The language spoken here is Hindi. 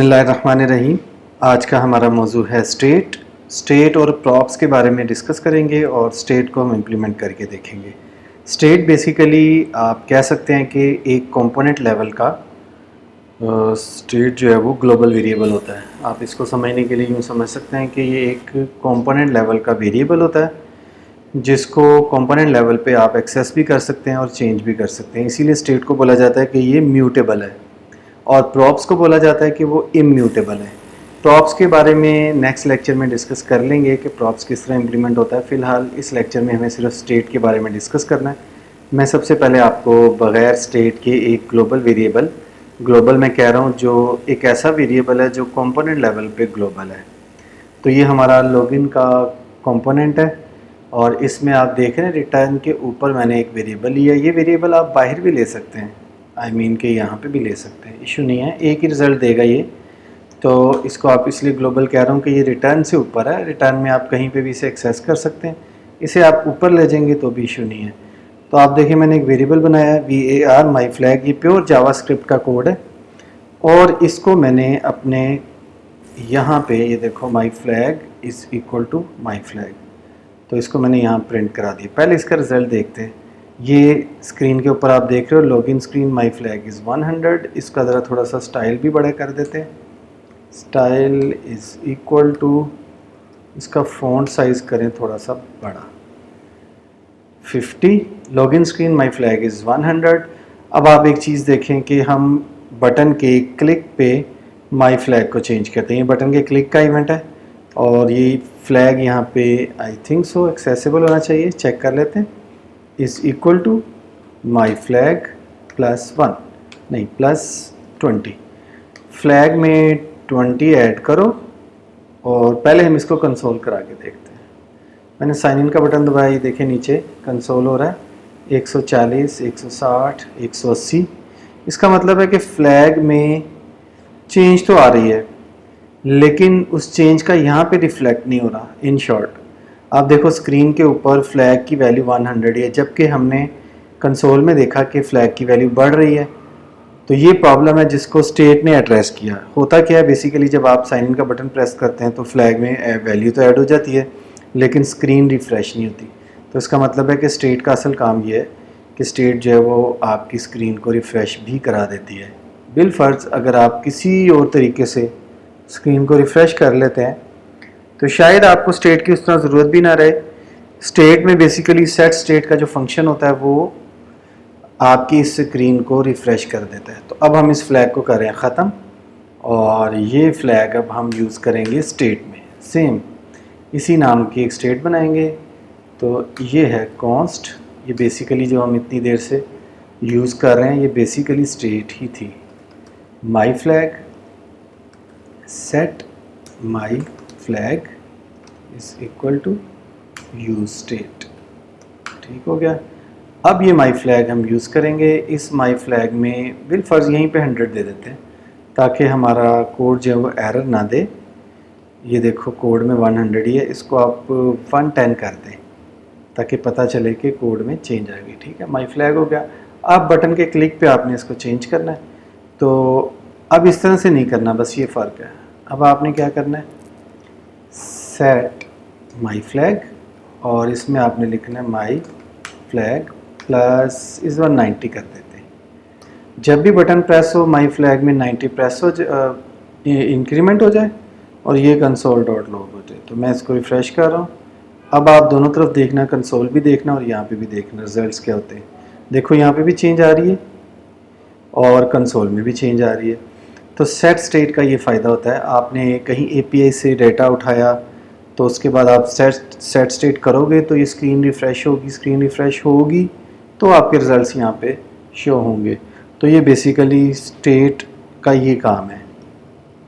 बिस्मिल्लाहिर्रहमानिर्रहीम। आज का हमारा मौजू है स्टेट और प्रॉप्स के बारे में डिस्कस करेंगे और स्टेट को हम इम्प्लीमेंट करके देखेंगे। स्टेट बेसिकली आप कह सकते हैं कि एक कंपोनेंट लेवल का स्टेट जो है वो ग्लोबल वेरिएबल होता है। आप इसको समझने के लिए यूँ समझ सकते हैं कि ये एक कंपोनेंट लेवल का वेरिएबल होता है जिसको कंपोनेंट लेवल पे आप एक्सेस भी कर सकते हैं और चेंज भी कर सकते हैं। इसीलिए स्टेट को बोला जाता है कि ये म्यूटेबल है और प्रॉप्स को बोला जाता है कि वो इम्यूटेबल है। प्रॉप्स के बारे में नेक्स्ट लेक्चर में डिस्कस कर लेंगे कि प्रॉप्स किस तरह इम्प्लीमेंट होता है। फ़िलहाल इस लेक्चर में हमें सिर्फ स्टेट के बारे में डिस्कस करना है। मैं सबसे पहले आपको बग़ैर स्टेट के एक ग्लोबल मैं कह रहा हूँ जो एक ऐसा वेरिएबल है जो कंपोनेंट लेवल पे ग्लोबल है। तो ये हमारा लॉगिन का कंपोनेंट है और इसमें आप देख रहे हैं रिटर्न के ऊपर मैंने एक वेरिएबल लिया। ये वेरिएबल आप बाहर भी ले सकते हैं, कि यहाँ पे भी ले सकते हैं, इशू नहीं है, एक ही रिज़ल्ट देगा ये। तो इसको आप इसलिए ग्लोबल कह रहा हूँ कि ये रिटर्न से ऊपर है। रिटर्न में आप कहीं पे भी इसे एक्सेस कर सकते हैं, इसे आप ऊपर ले जाएंगे तो भी इशू नहीं है। तो आप देखिए मैंने एक वेरिएबल बनाया है var myFlag। ये प्योर जावास्क्रिप्ट का कोड है और इसको मैंने अपने यहाँ पे ये देखो myFlag is equal to myFlag, तो इसको मैंने यहाँ प्रिंट करा दिया। पहले इसका रिज़ल्ट देखते हैं। ये स्क्रीन के ऊपर आप देख रहे हो लॉगिन स्क्रीन myFlag इज़ 100। इसका ज़रा थोड़ा सा स्टाइल भी बड़ा कर देते हैं। स्टाइल इज़ इक्वल टू, इसका फ़ॉन्ट साइज़ करें थोड़ा सा बड़ा, 50। Login screen myFlag is 100। अब आप एक चीज़ देखें कि हम बटन के क्लिक पे myFlag को चेंज करते हैं। ये बटन के क्लिक का इवेंट है और ये फ्लैग यहाँ पे आई थिंक सो एक्सेसिबल होना चाहिए, चेक कर लेते हैं। इज़ इक्वल टू myFlag +1 नहीं +20। फ्लैग में 20 ऐड करो और पहले हम इसको कंसोल करा के देखते हैं। मैंने साइन इन का बटन दबाया, ये देखें नीचे कंसोल हो रहा है 140, 160, 180। इसका मतलब है कि फ्लैग में चेंज तो आ रही है लेकिन उस चेंज का यहाँ पे रिफ्लेक्ट नहीं हो रहा। इन शॉर्ट आप देखो स्क्रीन के ऊपर फ्लैग की वैल्यू 100 है जबकि हमने कंसोल में देखा कि फ्लैग की वैल्यू बढ़ रही है। तो ये प्रॉब्लम है जिसको स्टेट ने एड्रेस किया। होता क्या है बेसिकली, जब आप साइन इन का बटन प्रेस करते हैं तो फ्लैग में वैल्यू तो ऐड हो जाती है लेकिन स्क्रीन रिफ़्रेश नहीं होती। तो इसका मतलब है कि स्टेट का असल काम ये है कि स्टेट जो है वो आपकी स्क्रीन को रिफ़्रेश भी करा देती है। बिलफ़र्ज़ अगर आप किसी और तरीके से स्क्रीन को रिफ़्रेश कर लेते हैं तो शायद आपको स्टेट की उस तरह ज़रूरत भी ना रहे। स्टेट में बेसिकली सेट स्टेट का जो फंक्शन होता है वो आपकी इस स्क्रीन को रिफ़्रेश कर देता है। तो अब हम इस फ्लैग को करें ख़त्म और ये फ्लैग अब हम यूज़ करेंगे स्टेट में। सेम इसी नाम की एक स्टेट बनाएंगे। तो ये है कॉन्स्ट, ये बेसिकली जो हम इतनी देर से यूज़ कर रहे हैं ये बेसिकली स्टेट ही थी। myFlag set myFlag is equal to use state. ठीक हो गया। अब ये myFlag हम यूज़ करेंगे। इस myFlag में बिलफ़र्ज़ यहीं पे 100 दे देते हैं ताकि हमारा कोड जो है वो एरर ना दे। ये देखो कोड में 100 ही है, इसको आप 110 कर दें ताकि पता चले कि कोड में चेंज आ गई। ठीक है, myFlag हो गया। अब बटन के क्लिक पे आपने इसको चेंज करना है। तो अब इस तरह से नहीं करना, बस ये फ़र्क है। अब आपने क्या करना है, सेट myFlag और इसमें आपने लिखना है myFlag प्लस इस बार 90 कर देते हैं। जब भी बटन प्रेस हो myFlag में 90 प्रेस हो इंक्रीमेंट हो जाए और ये कंसोल डॉट लॉग हो जाए। तो मैं इसको रिफ़्रेश कर रहा हूँ। अब आप दोनों तरफ देखना, कंसोल भी देखना और यहाँ पे भी देखना रिज़ल्ट्स क्या होते हैं। देखो यहाँ पे भी चेंज आ रही है और कंसोल में भी चेंज आ रही है। तो सेट स्टेट का ये फ़ायदा होता है, आपने कहीं API से डेटा उठाया तो उसके बाद आप सेट स्टेट करोगे तो ये स्क्रीन रिफ़्रेश होगी तो आपके रिज़ल्ट्स यहाँ पे शो होंगे। तो ये बेसिकली स्टेट का ये काम है।